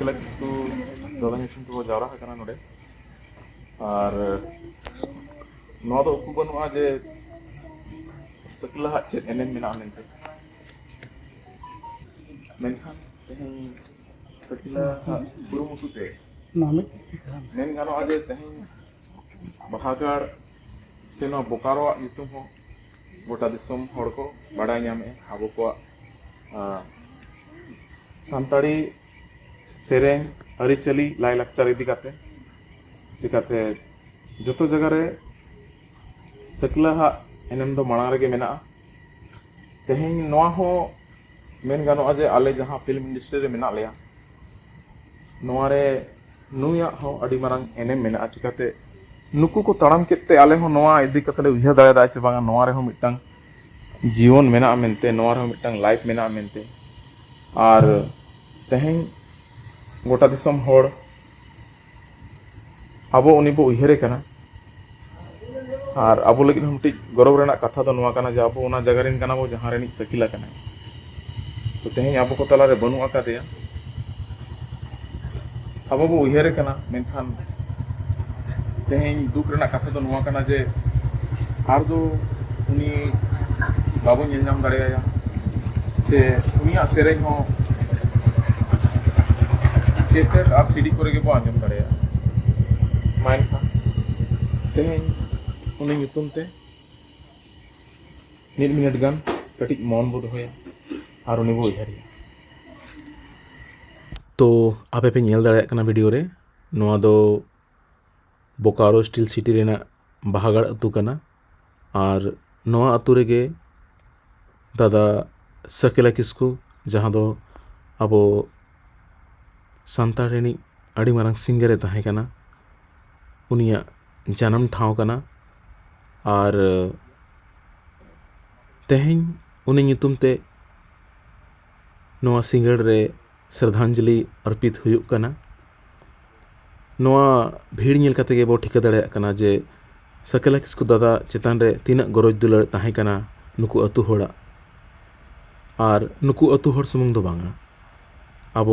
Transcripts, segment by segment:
Sakila Kisku dalam nyusun tu jawara karena node আর নদ উকু বানুয়া যে Sakila hak chet enem menak mente menkan tehin Sakila hak buru mutu te nen gano aja tehin bahagar seno Bokaro nyutum ho gota disom hor ko badai nyame abo ko santari sereng aritchali lai lakchar idi kate चिकाते जो जगह रे Sakila हा annum दो मांग रेगे मेना तेहें नोआ हो main गानो अजे आले जहाँ फिल्म इंडस्ट्री रे मेना लिया नोआ रे नुया हो अड़ी मारंग एनम मेना चिकाते नुकु को ताड़म केते आले हो नोआ इदी कतले उइहा दाया दाय बांगा नोआ रे हो मिटंग जीवन मेना मेनते नोआ रे हो मिटंग लाइफ मेना मेनते आर तेहें गोटा दिसम होड़ अब उनी बो उहरे कना और अब लगे हम टी गौरव रेना कथा दो नुआ कना जे अब ओना जगह रेन कना बो जहां रेनी Sakila कना तो तेहें अब को तला रे बनु आका देया अब बो उहरे कना मेनखान तेहें दुख रेना कथा दो नुआ कना जे आर दो उनी बाबू नेल नाम दाड़ेया जे उनिया सेरेñ हो केसेट और सीडी करे के बो आंजम दाड़ेया माइन का तेहें उन्हें nyutum te नील मिनट गान कटिक मौन बो दोया और उन्हें बो उयहारिया तो आपे पे नेल दाड़े कना वीडियो रे नोआ दो बोकारो स्टील सिटी रेना बाहागड़ अतु कना और नोआ अतु रेगे दादा Sakila Kisku जहाँ दो अब सान्ताड़ रेनी अड़ी मारंग सिंगर ताहें कना उनिया जन्म ठाव कना और तेहें उनी nyutum ते नोआ सिंगड़ रे श्रद्धांजलि अर्पित हुयुक कना नोआ भीड़ नेल कते गे बो ठिका दाड़े कना जे Sakila Kisku दादा चेतान रे तीना गरज दुलड़ ताहें कना नुकु अतु होड़ा और नुकु अतु होड़ सुमुंग दो बांगा अब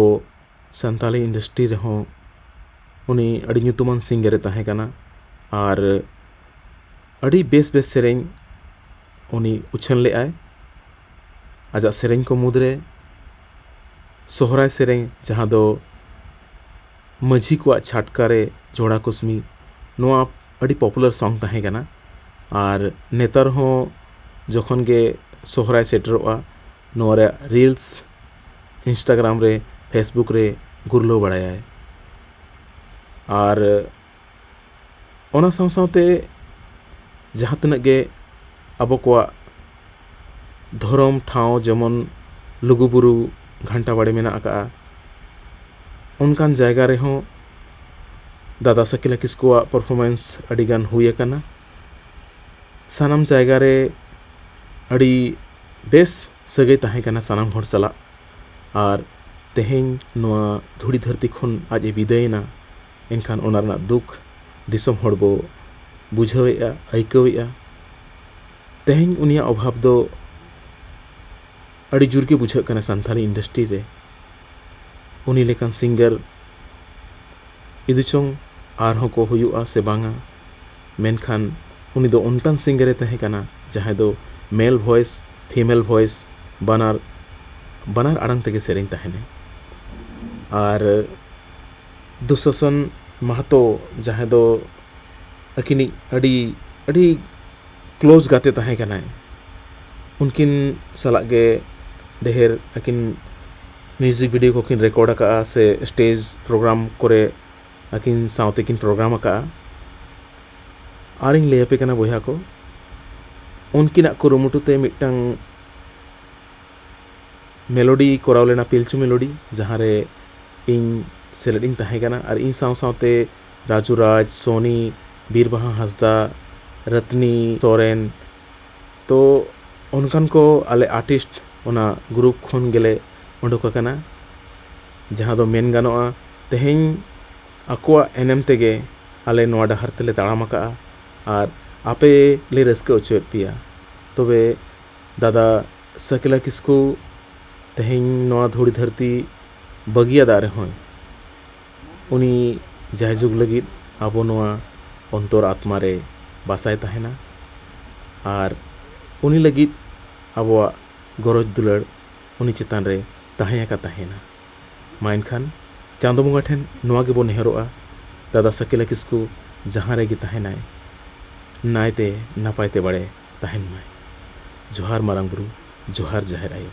सान्ताली इंडस्ट्री रे हों उनी अड़ी nyutuman सिंगर ताहें कना और अड़ी बेस बेस सेरेñ उनी उछन ले आए आजा सेरेñ को मुद्रे सोहराय सेरेñ जहाँ दो माझी को छाटकारे जोड़ा कुसमी नोआ अड़ी पॉपुलर सॉन्ग ताहें कना और नेतार हो जखन गे सोहराय सेटरोआ नोआ रे रील्स इंस्टाग्राम रे फेसबुक रे गुरलो बड़ाया और ओना साव सावते जहाँ तनक गे अब को धर्म ठाव जेमन लुगुबुरु घंटा बाड़े मेना आका उनकान जायगा रे हो दादा Sakila Kisku परफॉर्मेंस अड़ी गान हुई कना सानाम जायगा रे अड़ी बेस सगै ताहें कना सानाम हर सला और तेहें नोआ धुड़ी धरती खन आज विदायना एनखान ओना रना दुख दिसम हड़ बो बुझावेआ आइकावेआ तेहें उनिया अभाव दो अड़ी जुर के बुझा कना सान्ताली इंडस्ट्री रे उनी लेकान सिंगर इदुचोंग आरहों को हुयुआ से बांगा मेनखान उनी दो उनकान सिंगर ताहें कना जहां दो मेल वॉइस फीमेल वॉइस बनार आड़ांग तेगे सेरेñ ताहेने और दुशासन महतो जहाँ दो अकिनी अड़ी अड़ी क्लोज गाते ताहें कनाय उनकिन सलाग गे ढेर अकिन म्यूजिक वीडियो को किन रिकॉर्ड का से स्टेज प्रोग्राम करे अकिन साउते किन प्रोग्राम का आरिंग ले पे कना बोया को उनकिना कुरुमुटु ते मिटंग मेलोडी कोराव लेना पिलचु मेलोडी जहाँ रे इन सेलेडिंग ताहें कना और इन साव सावते राजू राज सोनी बीरबहा हंसदा रत्नी सोरेन तो उनकान को आले आर्टिस्ट ओना ग्रुप खन गेले उंडोक कना जहाँ दो मेन गानोआ तेहें आकुआ एनएम तेगे आले नोआ डहार तेले ताड़ाम आका और आपे ले रस्के उचेत पिया तबे दादा Sakila Kisku तेहें नोआ धूड़ी धरती बगिया दारे होय उनी जाय जुग लगित आबो नोआ अंतर आत्मा रे बासाय तहेना आर उनी लगित आबोआ गरज दुलड़ उनी चितान रे तहेका तहेना मा एनखान चांदो बंगा ठेन नोआ गेबो नेहरोआ दादा सकेला किस्कु जहाँ रेगी तहेनाय नायते नापायते बड़े तहेन माय। जोहार मारांग बुरु, जोहार जाहेर आयो।